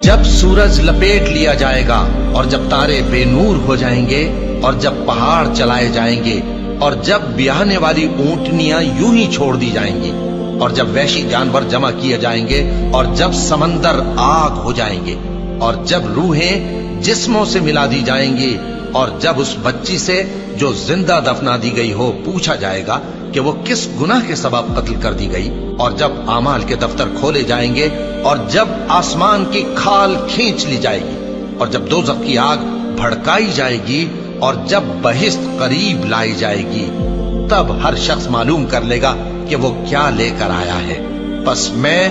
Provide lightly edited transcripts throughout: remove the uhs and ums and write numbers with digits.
جب سورج لپیٹ لیا جائے گا اور جب تارے بے نور ہو جائیں گے اور جب پہاڑ چلائے جائیں گے اور جب بیاہنے والی اونٹنیاں یوں ہی چھوڑ دی جائیں گی اور جب وحشی جانور جمع کیے جائیں گے اور جب سمندر آگ ہو جائیں گے اور جب روحیں جسموں سے ملا دی جائیں گی اور جب اس بچی سے جو زندہ دفنا دی گئی ہو پوچھا جائے گا کہ وہ کس گناہ کے سبب قتل کر دی گئی اور جب اعمال کے دفتر کھولے جائیں گے اور جب آسمان کی کھال کھینچ لی جائے گی اور جب دوزخ کی آگ بھڑکائی جائے گی اور جب بہشت قریب لائی جائے گی تب ہر شخص معلوم کر لے گا کہ وہ کیا لے کر آیا ہے۔ پس میں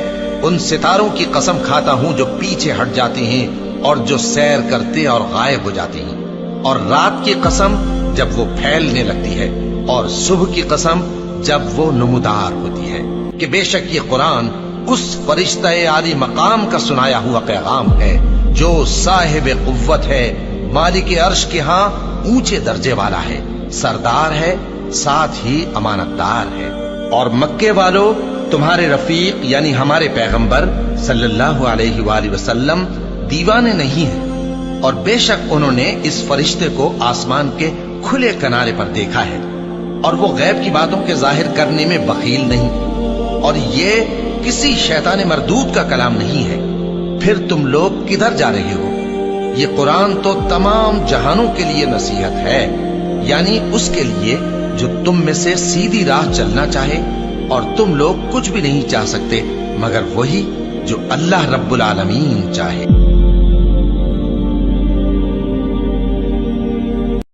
ان ستاروں کی قسم کھاتا ہوں جو پیچھے ہٹ جاتے ہیں اور جو سیر کرتے اور غائب ہو جاتے ہیں، اور رات کی قسم جب وہ پھیلنے لگتی ہے، اور صبح کی قسم جب وہ نمودار ہوتی ہے، کہ بے شک یہ قرآن اس فرشتہ عالی مقام کا سنایا ہوا پیغام ہے جو صاحب قوت ہے، مالک عرش کے ہاں اونچے درجے والا ہے، سردار ہے، ساتھ ہی امانت دار ہے۔ اور مکے والو تمہارے رفیق یعنی ہمارے پیغمبر صلی اللہ علیہ وآلہ وسلم دیوانے نہیں ہیں، اور بے شک انہوں نے اس فرشتے کو آسمان کے کھلے کنارے پر دیکھا ہے، اور وہ غیب کی باتوں کے ظاہر کرنے میں بخیل نہیں، اور یہ کسی شیطان مردود کا کلام نہیں ہے۔ پھر تم لوگ کدھر جا رہے ہو؟ یہ قرآن تو تمام جہانوں کے لیے نصیحت ہے، یعنی اس کے لیے جو تم میں سے سیدھی راہ چلنا چاہے، اور تم لوگ کچھ بھی نہیں چاہ سکتے مگر وہی جو اللہ رب العالمین چاہے۔